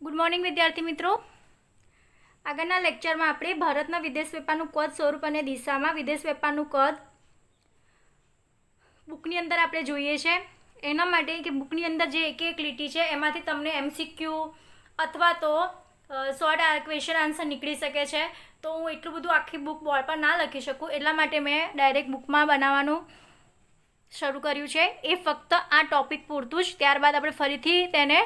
Good morning વિદ્યાર્થી મિત્રો। આગળના લેક્ચરમાં આપણે ભારતના વિદેશ વેપારનું કદ, સ્વરૂપ અને દિશામાં વિદેશ વેપારનું કદ બુકની અંદર આપણે જોઈએ છે। એના માટે કે બુકની અંદર જે એક એક લીટી છે એમાંથી તમને MCQ અથવા તો શોર્ટ ક્વેશ્ચન આન્સર નીકળી શકે છે। તો હું એટલું બધું આખી બુક બોર્ડ પર ના લખી શકું, એટલા માટે મેં ડાયરેક્ટ બુકમાં બનાવવાનું શરૂ કર્યું છે। એ ફક્ત આ ટોપિક પૂરતું જ, ત્યારબાદ આપણે ફરીથી તેને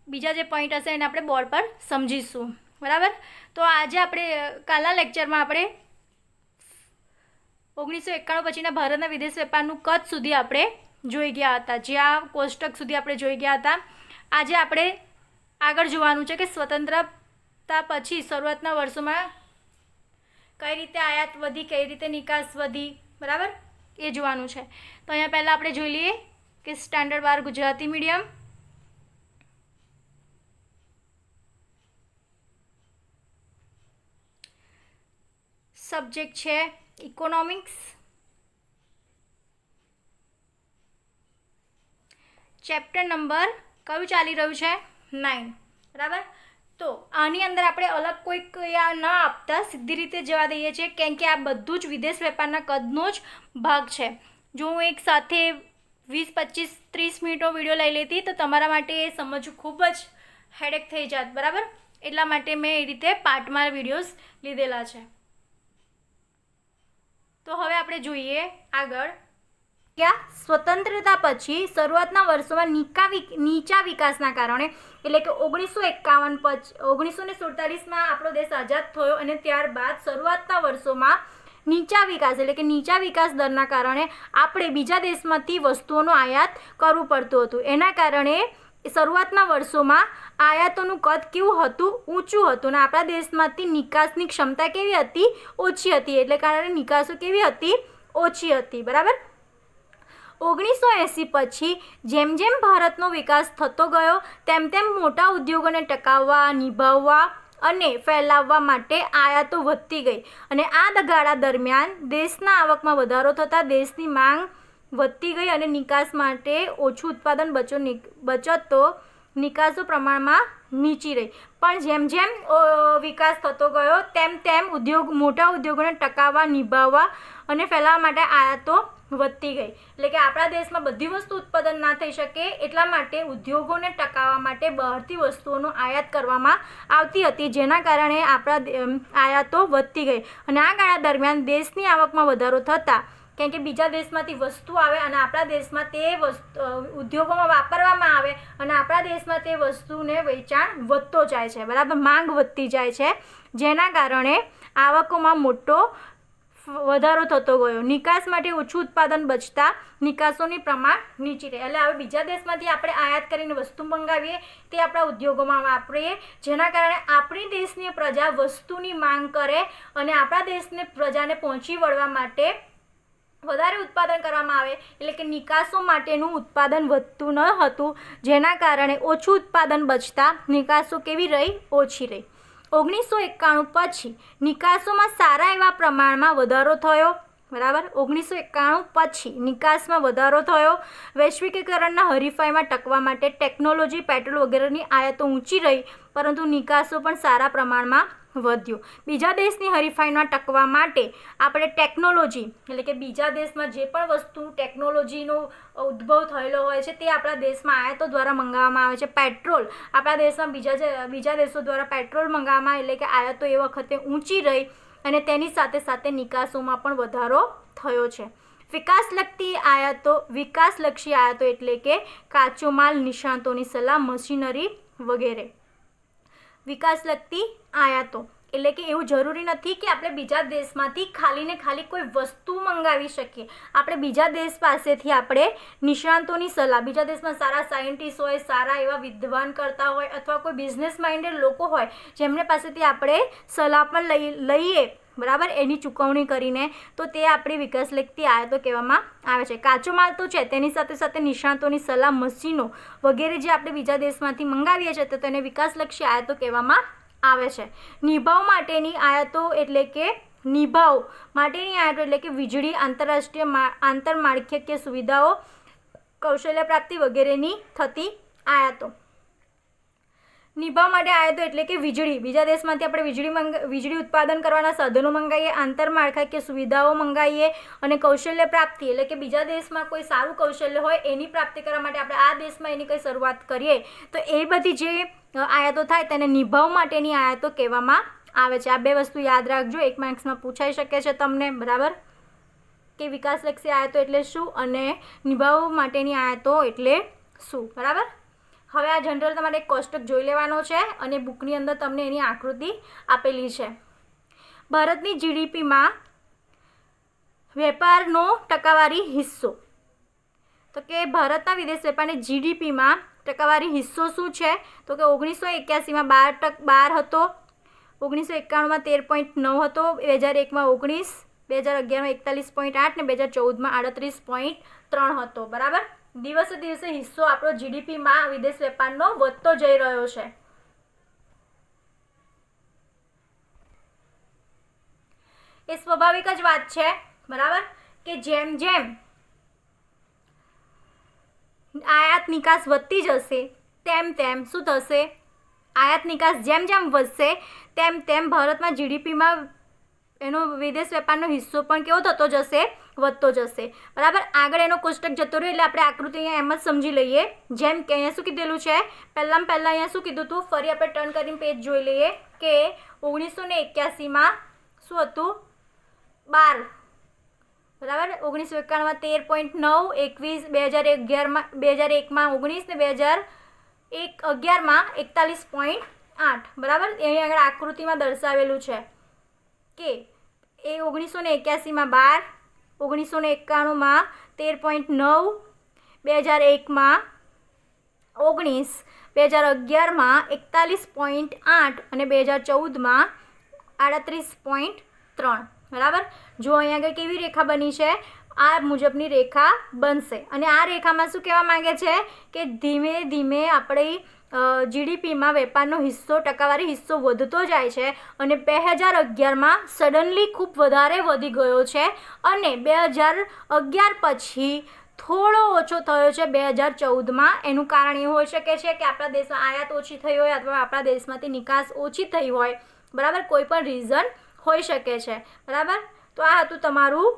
બીજા જે પોઈન્ટ હશે એને આપણે બોર્ડ પર સમજીશું, બરાબર। તો આજે આપણે કાલના લેક્ચરમાં આપણે 1991 પછીના ભારતના વિદેશ વેપારનું કદ સુધી આપણે જોઈ ગયા હતા, જ્યાં કોષ્ટક સુધી આપણે જોઈ ગયા હતા। આજે આપણે આગળ જોવાનું છે કે સ્વતંત્રતા પછી શરૂઆતના વર્ષોમાં કઈ રીતે આયાત વધી, કઈ રીતે નિકાસ વધી, બરાબર, એ જોવાનું છે। તો અહીંયા પહેલાં આપણે જોઈ લઈએ કે સ્ટાન્ડર્ડ 12 ગુજરાતી મીડિયમ, સબ્જેક્ટ છે ઇકોનોમિક્સ, ચેપ્ટર નંબર કયું ચાલી રહ્યું છે? 9, બરાબર। તો આની અંદર આપણે અલગ કોઈક ન આપતા સીધી રીતે જવા દઈએ છીએ, કેમ કે આ બધું જ વિદેશ વેપારના કદનો જ ભાગ છે। જો હું એક સાથે 20, 25, 30 મિનિટનો વિડીયો લઈ લેતી તો તમારા માટે એ સમજવું ખૂબ જ હેડેક થઈ જાત, બરાબર। એટલા માટે મેં એ રીતે પાર્ટમાં વિડીયોઝ લીધેલા છે। તો હવે આપણે જોઈએ આગળ કે સ્વતંત્રતા પછી શરૂઆતના વર્ષોમાં નીચા વિકાસના કારણે, એટલે કે 1951 પછી 1947માં આપણો દેશ આઝાદ થયો અને ત્યારબાદ શરૂઆતના વર્ષોમાં નીચા વિકાસ એટલે કે નીચા વિકાસ દરના કારણે આપણે બીજા દેશમાંથી વસ્તુઓનો આયાત કરવું પડતું હતું। એના કારણે શરૂઆતના વર્ષોમાં આયાતોનું કદ કેવું હતું? ઊંચું હતું, અને આપણા દેશમાંથી નિકાસની ક્ષમતા કેવી હતી? ઓછી હતી। એટલે કારણે નિકાસો કેવી હતી? ઓછી હતી, બરાબર। 1980 પછી જેમ જેમ ભારતનો વિકાસ થતો ગયો તેમ તેમ મોટા ઉદ્યોગોને ટકાવવા, નિભાવવા અને ફેલાવવા માટે આયાતો વધતી ગઈ, અને આ ગાળા દરમિયાન દેશના આવકમાં વધારો થતાં દેશની માંગ વધતી ગઈ અને નિકાસ માટે ઓછું ઉત્પાદન બચતો નિકાસો પ્રમાણમાં નીચી રહી। પણ જેમ જેમ વિકાસ થતો ગયો તેમ તેમ મોટા ઉદ્યોગોને ટકાવવા, નિભાવવા અને ફેલાવવા માટે આયાતો વધતી ગઈ। એટલે કે આપણા દેશમાં બધી વસ્તુ ઉત્પાદન ના થઈ શકે, એટલા માટે ઉદ્યોગોને ટકાવવા માટે બહારથી વસ્તુઓનો આયાત કરવામાં આવતી હતી, જેના કારણે આપણા આયાતો વધતી ગઈ। અને આ ગાળા દરમિયાન દેશની આવકમાં વધારો થતાં, કેમ કે બીજા દેશમાંથી વસ્તુ આવે અને આપણા દેશમાં તે ઉદ્યોગોમાં વાપરવામાં આવે અને આપણા દેશમાં તે વસ્તુને વેચાણ વધતો જાય છે, બરાબર, માંગ વધતી જાય છે, જેના કારણે આવકોમાં મોટો વધારો થતો ગયો। નિકાસ માટે ઓછું ઉત્પાદન બચતા નિકાસોની પ્રમાણ નીચી રહે। એટલે હવે બીજા દેશમાંથી આપણે આયાત કરીને વસ્તુ મંગાવીએ, તે આપણા ઉદ્યોગોમાં વાપરીએ, જેના કારણે આપણી દેશની પ્રજા વસ્તુની માંગ કરે અને આપણા દેશની પ્રજાને પહોંચી વળવા માટે વધારે ઉત્પાદન કરવામાં આવે, એટલે કે નિકાસો માટેનું ઉત્પાદન વધતું ન હતું, જેના કારણે ઓછું ઉત્પાદન બચતા નિકાસો કેવી રહી? ઓછી રહી। 1991 પછી નિકાસોમાં સારા એવા પ્રમાણમાં વધારો થયો, બરાબર। 1991 પછી નિકાસમાં વધારો થયો। વૈશ્વિકીકરણના હરીફાઈમાં ટકવા માટે ટેકનોલોજી, પેટ્રોલ વગેરેની આયાતો ઊંચી રહી, પરંતુ નિકાસો પણ સારા પ્રમાણમાં વધ્યો। બીજા દેશની હરીફાઈમાં ટકવા માટે આપણે ટેકનોલોજી એટલે કે બીજા દેશમાં જે પણ વસ્તુ ટેકનોલોજીનો ઉદ્ભવ થયેલો હોય છે તે આપણા દેશમાં આયાતો દ્વારા મંગાવવામાં આવે છે। પેટ્રોલ આપણા દેશમાં બીજા દેશો દ્વારા પેટ્રોલ મંગાવવામાં, એટલે કે આયાતો એ વખતે ઊંચી રહી અને તેની સાથે સાથે નિકાસોમાં પણ વધારો થયો છે। વિકાસલક્ષી આયાતો એટલે કે કાચો માલ, નિષ્ણાતોની સલાહ, મશીનરી વગેરે। વિકાસલક્ષી આયાતો એટલે કે એવું જરૂરી નથી કે આપણે બીજા દેશમાંથી ખાલી ને ખાલી કોઈ વસ્તુ મંગાવી શકીએ। આપણે બીજા દેશ પાસેથી આપણે નિષ્ણાતોની સલાહ, બીજા દેશમાં સારા સાયન્ટિસ્ટ હોય, સારા એવા વિદ્વાન કરતા હોય અથવા કોઈ બિઝનેસ માઇન્ડેડ લોકો હોય, જેમને પાસેથી આપણે સલાહ પણ લઈએ, બરાબર, એની ચૂકવણી કરીને, તો તે આપણી વિકાસલક્ષી આયાતો કહેવામાં આવે છે। કાચો માલ તો છે, તેની સાથે સાથે નિષ્ણાતોની સલાહ, મશીનો વગેરે જે આપણે બીજા દેશમાંથી મંગાવીએ છીએ તો તેને વિકાસલક્ષી આયાતો કહેવામાં આવે છે। નિભાવ માટેની આયાતો એટલે કે વીજળી, આંતરરાષ્ટ્રીય આંતરમાળખાકીય સુવિધાઓ, કૌશલ્ય પ્રાપ્તિ વગેરેની થતી આયાતો। નિભાવ માટે આયાતો એટલે કે વીજળી, બીજા દેશમાંથી આપણે વીજળી ઉત્પાદન કરવાના સાધનો મંગાવીએ, આંતરમાળખાકીય સુવિધાઓ મંગાવીએ, અને કૌશલ્ય પ્રાપ્તિ એટલે કે બીજા દેશમાં કોઈ સારું કૌશલ્ય હોય એની પ્રાપ્તિ કરવા માટે આપણે આ દેશમાં એની કંઈ શરૂઆત કરીએ તો એ બધી જે આયાતો થાય તેને નિભાવ માટેની આયાતો કહેવામાં આવે છે. આ બે વસ્તુ યાદ રાખજો, 1 માર્ક્સમાં પૂછાઈ શકે છે તમને, બરાબર, કે વિકાસલક્ષી આયાતો એટલે શું અને નિભાવ માટેની આયાતો એટલે શું, બરાબર. હવે આ જનરલ તમારે એક કોષ્ટક જોઈ લેવાનો છે અને બુકની અંદર તમને એની આકૃતિ આપેલી છે. ભારતની જીડીપીમાં વેપારનો ટકાવારી હિસ્સો, તો કે ભારતના વિદેશ વેપારની જીડીપીમાં ટકાવારી હિસ્સો શું છે તો કે 1981માં 12 હતો, 1991માં 13.9 હતો, 2001માં 19, 2011માં 41.8 ને 2014માં 38.3 હતો, બરાબર. દિવસે દિવસે હિસ્સો આપણો જીડીપીમાં વિદેશ વેપારનો વધતો જઈ રહ્યો છે. એ સ્વાભાવિક જ વાત છે, બરાબર, કે જેમ જેમ આયાત નિકાસ વધતી જશે તેમ તેમ શું થશે, આયાત નિકાસ જેમ જેમ વધશે તેમ તેમ ભારતમાં જીડીપીમાં એનો વિદેશ વેપારનો હિસ્સો પણ કેવો થતો જશે, વધતો જશે, બરાબર. આગળ એનો કોષ્ટક જતો રહ્યો એટલે આપણે આકૃતિ અહીંયા એમ જ સમજી લઈએ. જેમ કે અહીંયા શું કીધેલું છે, પહેલાં અહીંયા શું કીધું હતું, ફરી આપણે ટર્ન કરીને પેજ જોઈ લઈએ કે 1981માં શું હતું, 12, બરાબર, 1991માં 13.9, 21, 2011માં 19 ને 2011માં 41.8, બરાબર. અહીં આગળ આકૃતિમાં દર્શાવેલું છે કે એ 1981માં 12, 1991માં 13.9, 2001માં 19, 2011માં 41.8 અને 2014માં 38.3, બરાબર. જો અહીંયા આગળ કેવી રેખા બની છે, આ મુજબની રેખા બનશે અને આ રેખામાં શું કહેવા માંગે છે કે ધીમે ધીમે આપણી જીડીપીમાં વેપારનો હિસ્સો, ટકાવારી હિસ્સો વધતો જાય છે અને 2011માં સડનલી ખૂબ વધારે વધી ગયો છે અને 2011 પછી થોડો ઓછો થયો છે 2014માં. એનું કારણ એવું હોઈ શકે છે કે આપણા દેશમાં આયાત ઓછી થઈ હોય અથવા આપણા દેશમાંથી નિકાસ ઓછી થઈ હોય, બરાબર, કોઈ પણ રીઝન હોઈ શકે છે, બરાબર. તો આ હતું તમારું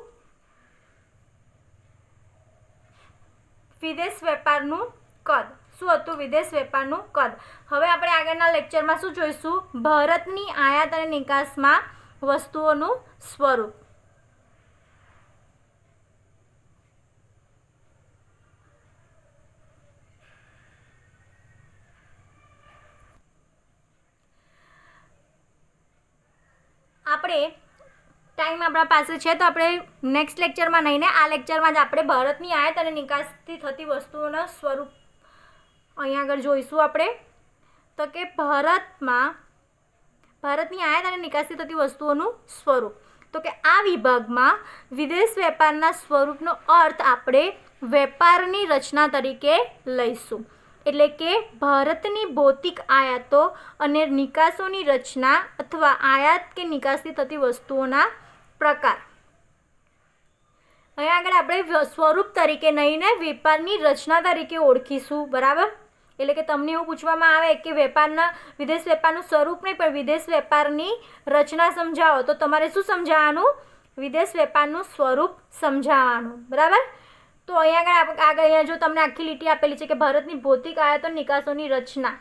વિદેશ વેપારનું કદ. શું હતું, વિદેશ વેપારનું કદ. હવે આપણે આગળના લેક્ચરમાં શું જોઈશું, ભારતની આયાત અને નિકાસમાં વસ્તુઓનું સ્વરૂપ. આપણે ટાઈમ આપણા પાસે છે તો આપણે નેક્સ્ટ લેક્ચરમાં નહીં ને આ લેક્ચરમાં જ આપણે ભારતની આયાત અને નિકાસથી થતી વસ્તુઓના સ્વરૂપ અહીંયા આગળ જોઈશું આપણે. તો કે ભારતની આયાત અને નિકાસથી થતી વસ્તુઓનું સ્વરૂપ. તો કે આ વિભાગમાં વિદેશ વેપારના સ્વરૂપનો અર્થ આપણે વેપારની રચના તરીકે લઈશું. એટલે કે ભારતની ભૌતિક આયાતો અને નિકાસોની રચના અથવા આયાત કે નિકાસથી થતી વસ્તુઓના પ્રકાર. અહીંયા આગળ આપણે સ્વરૂપ તરીકે નહીં ને વેપારની રચના તરીકે ઓળખીશું, બરાબર. એટલે કે તમને એવું પૂછવામાં આવે કે વિદેશ વેપારનું સ્વરૂપ નહીં પણ વિદેશ વેપારની રચના સમજાવો તો તમારે શું સમજાવવાનું, વિદેશ વેપારનું સ્વરૂપ સમજાવવાનું, બરાબર. તો અહીંયા આગળ જો તમને આખી લીટી આપેલી છે કે ભારતની ભૌતિક આયાતો અને નિકાસોની રચના,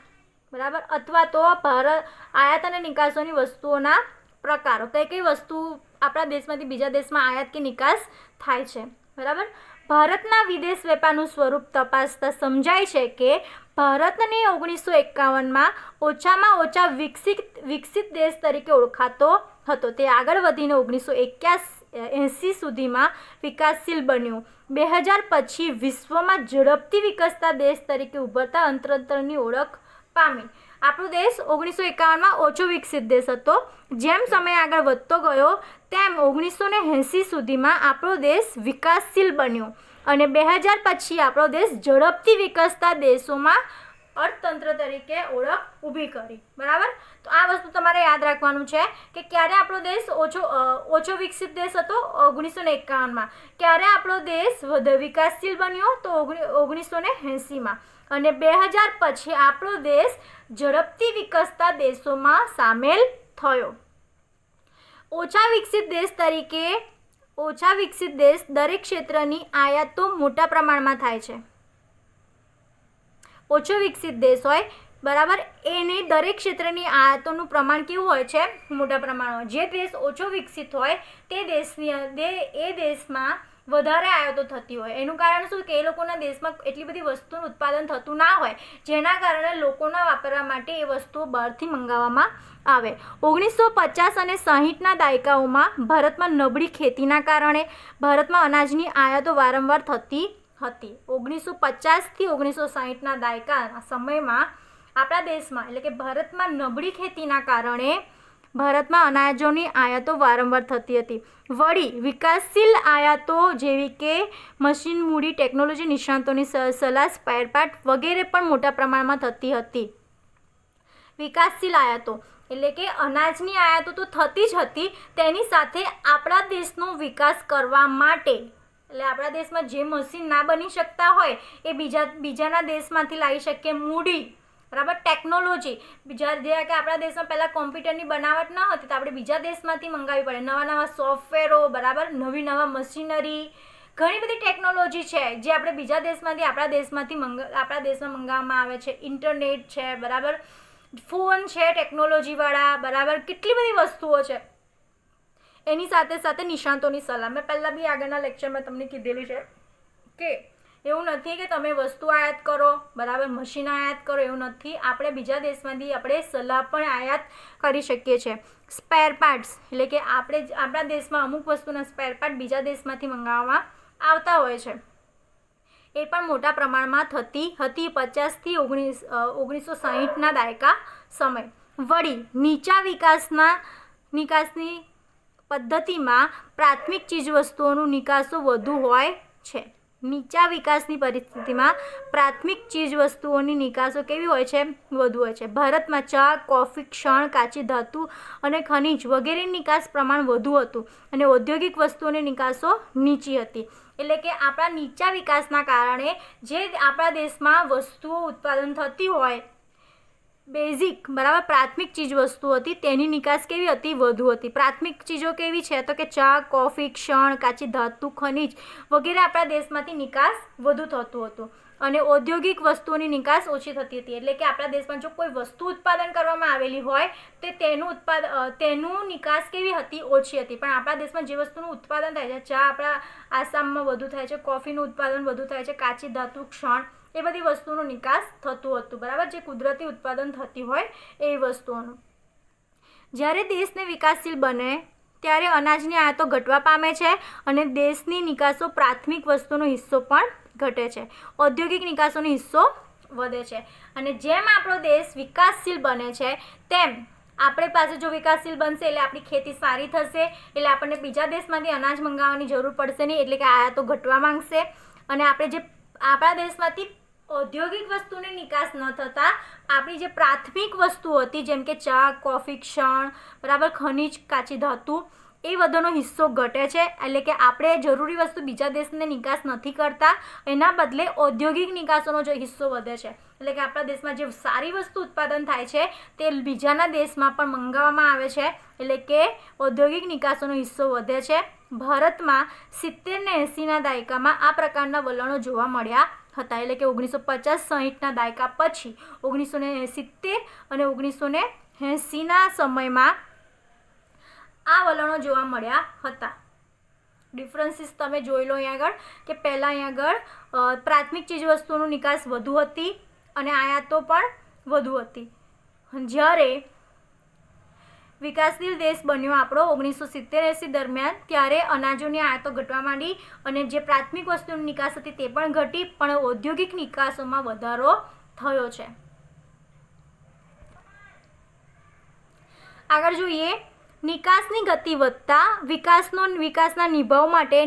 બરાબર, અથવા તો આયાત અને નિકાસોની વસ્તુઓના પ્રકારો, કઈ કઈ વસ્તુ આપણા દેશમાંથી બીજા દેશમાં આયાત કે નિકાસ થાય છે, બરાબર. ભારતના વિદેશ વેપારનું સ્વરૂપ તપાસતા સમજાય છે કે ભારતને 1951માં ઓછામાં ઓછા વિકસિત દેશ તરીકે ઓળખાતો હતો. તે આગળ વધીને 1981 સુધીમાં વિકાસશીલ બન્યું. 2000 પછી વિશ્વમાં ઝડપથી વિકસતા દેશ તરીકે ઉભરતા અંતરની ઓળખ પામી. આપણો દેશ 1951માં ઓછો વિકસિત દેશ હતો. જેમ સમય આગળ વધતો ગયો તેમ 1980 સુધીમાં આપણો દેશ વિકાસશીલ બન્યો અને 2000 પછી આપણો દેશ ઝડપથી વિકસતા દેશોમાં અર્થતંત્ર તરીકે ઓળખ ઊભી કરી. બરાબર. તો આ વસ્તુ તમારે યાદ રાખવાનું છે કે ક્યારે આપણો દેશ ઓછો વિકસિત દેશ હતો 1951માં, ક્યારે આપણો દેશ વધુ વિકાસશીલ બન્યો તો 1980માં, અને 2000 પછી આપણો દેશ ઝડપથી વિકસતા દેશોમાં સામેલ થયો. ઓછા વિકસિત દેશ દરેક ક્ષેત્રની આયાતો મોટા પ્રમાણમાં થાય છે. ઓછો વિકસિત દેશ હોય, બરાબર, એની દરેક ક્ષેત્રની આયાતોનું પ્રમાણ કેવું હોય છે? મોટા પ્રમાણમાં. જે દેશ ઓછો વિકસિત હોય તે દેશમાં વધારે આયાતો થતી હોય. એનું કારણ શું કે એ લોકોના દેશમાં એટલી બધી વસ્તુનું ઉત્પાદન થતું ના હોય, જેના કારણે લોકોના વાપરવા માટે એ વસ્તુઓ બહારથી મંગાવવામાં આવે. 1950 અને 60ના દાયકાઓમાં ભારતમાં નબળી ખેતીના કારણે ભારતમાં અનાજની આયાતો વારંવાર થતી હતી. 1950થી 1960ના દાયકાના સમયમાં આપણા દેશમાં એટલે કે ભારતમાં નબળી ખેતીના કારણે ભારતમાં અનાજોની આયાતો વારંવાર થતી હતી. વળી વિકાસશીલ આયાતો જેવી કે મશીન, મૂડી, ટેકનોલોજી, નિષ્ણાતોની સલાહ, સ્પેર પાર્ટ વગેરે પણ મોટા પ્રમાણમાં થતી હતી. વિકાસશીલ આયાતો એટલે કે અનાજની આયાતો તો થતી જ હતી, તેની સાથે આપણા દેશનો વિકાસ કરવા માટે એટલે આપણા દેશમાં જે મશીન ના બની શકતા હોય એ બીજાના દેશમાંથી લાવી શકીએ. મૂડી, બરાબર, ટેકનોલોજી, જે કે આપણા દેશમાં પહેલાં કોમ્પ્યુટરની બનાવટ ન હતી તો આપણે બીજા દેશમાંથી મંગાવવી પડે. નવા સોફ્ટવેરો, બરાબર, નવા મશીનરી, ઘણી બધી ટેકનોલોજી છે જે આપણે બીજા દેશમાંથી આપણા દેશમાં મંગાવવામાં આવે છે. ઇન્ટરનેટ છે, બરાબર, ફોન છે ટેકનોલોજીવાળા, બરાબર, કેટલી બધી વસ્તુઓ છે. એની સાથે સાથે નિષ્ણાતોની સલાહ. મેં પહેલાં બી આગળના લેક્ચરમાં તમને કીધેલું છે કે એવું નથી કે તમે વસ્તુ આયાત કરો, બરાબર, મશીન આયાત કરો, એવું નથી. આપણે બીજા દેશમાંથી આપણે સલાહ પણ આયાત કરી શકીએ છીએ. સ્પેર પાર્ટ્સ એટલે કે આપણા દેશમાં અમુક વસ્તુના સ્પેર પાર્ટ બીજા દેશમાંથી મંગાવવામાં આવતા હોય છે. એ પણ મોટા પ્રમાણમાં થતી હતી 50થી 1960ના દાયકા સમય. વળી નીચા નિકાસની પદ્ધતિમાં પ્રાથમિક ચીજવસ્તુઓનું નિકાસો વધુ હોય છે. નીચા વિકાસની પરિસ્થિતિમાં પ્રાથમિક ચીજવસ્તુઓની નિકાસો કેવી હોય છે? વધુ હોય છે. ભારતમાં ચા, કોફી, શણ, કાચી ધાતુ અને ખનિજ વગેરેની નિકાસ પ્રમાણ વધુ હતું અને ઔદ્યોગિક વસ્તુઓની નિકાસો નીચી હતી. એટલે કે આપણા નીચા વિકાસના કારણે જે આપણા દેશમાં વસ્તુઓ ઉત્પાદન થતી હોય, બેઝિક, બરાબર, પ્રાથમિક ચીજ વસ્તુ હતી, તેની નિકાસ કેવી હતી? વધુ હતી. પ્રાથમિક ચીજો કેવી છે? તો કે ચા, કોફી, શણ, કાચી ધાતુ, ખનિજ વગેરે આપણા દેશમાંથી નિકાસ વધુ થતું હતું અને ઔદ્યોગિક વસ્તુઓની નિકાસ ઓછી થતી હતી. એટલે કે આપણા દેશમાં જો કોઈ વસ્તુ ઉત્પાદન કરવામાં આવેલી હોય તો તેનું નિકાસ કેવી હતી? ઓછી હતી. પણ આપણા દેશમાં જે વસ્તુનું ઉત્પાદન થાય છે, ચા આપણા આસામમાં વધુ થાય છે, કોફીનું ઉત્પાદન વધુ થાય છે, કાચી ધાતુ, ક્ષણ, એ બધી વસ્તુનો નિકાસ થતું હતું, બરાબર, જે કુદરતી ઉત્પાદન થતી હોય એ વસ્તુઓનું. જ્યારે દેશને વિકાસશીલ બને ત્યારે અનાજની આયાતો ઘટવા પામે છે અને દેશની નિકાસો પ્રાથમિક વસ્તુનો હિસ્સો પણ ઘટે છે. ઔદ્યોગિક નિકાસોનો હિસ્સો વધે છે. અને જેમ આપણો દેશ વિકાસશીલ બને છે તેમ આપણી પાસે જો વિકાસશીલ બનશે એટલે આપણી ખેતી સારી થશે, એટલે આપણને બીજા દેશમાંથી અનાજ મંગાવવાની જરૂર પડશે નહીં, એટલે કે આયાતો ઘટવા માંગશે. અને આપણે જે આપણા દેશમાંથી ઔદ્યોગિક વસ્તુની નિકાસ ન થતાં આપણી જે પ્રાથમિક વસ્તુઓ હતી જેમ કે ચા, કોફી, શણ, બરાબર, ખનિજ, કાચી ધાતુ, એ બધાનો હિસ્સો ઘટે છે. એટલે કે આપણે જરૂરી વસ્તુ બીજા દેશને નિકાસ નથી કરતા, એના બદલે ઔદ્યોગિક નિકાસોનો જે હિસ્સો વધે છે. એટલે કે આપણા દેશમાં જે સારી વસ્તુ ઉત્પાદન થાય છે તે બીજાના દેશમાં પણ મંગાવવામાં આવે છે. એટલે કે ઔદ્યોગિક નિકાસોનો હિસ્સો વધે છે. ભારતમાં 70 ને 80ના દાયકામાં આ પ્રકારના વલણો જોવા મળ્યા હતા. એટલે કે 1950-60ના દાયકા પછી 1970 અને 1980ના સમયમાં આ વલણો જોવા મળ્યા હતા. ડિફરન્સીસ તમે જોઈ લો અહીંયા આગળ કે પહેલાં અહીંયા આગળ પ્રાથમિક ચીજવસ્તુઓની નિકાસ વધુ હતી અને આયાતો પણ વધુ હતી. જ્યારે વિકાસશીલ દેશ બન્યો આપણો 1970-80 દરમિયાન, ત્યારે અનાજોની આયાતો ઘટવા માંડી અને જે પ્રાથમિક વસ્તુની નિકાસ હતી તે પણ ઘટી, પણ ઔદ્યોગિક નિકાસોમાં વધારો થયો છે. આગળ જોઈએ, નિકાસની ગતિ વધતા વિકાસના નિભાવ માટે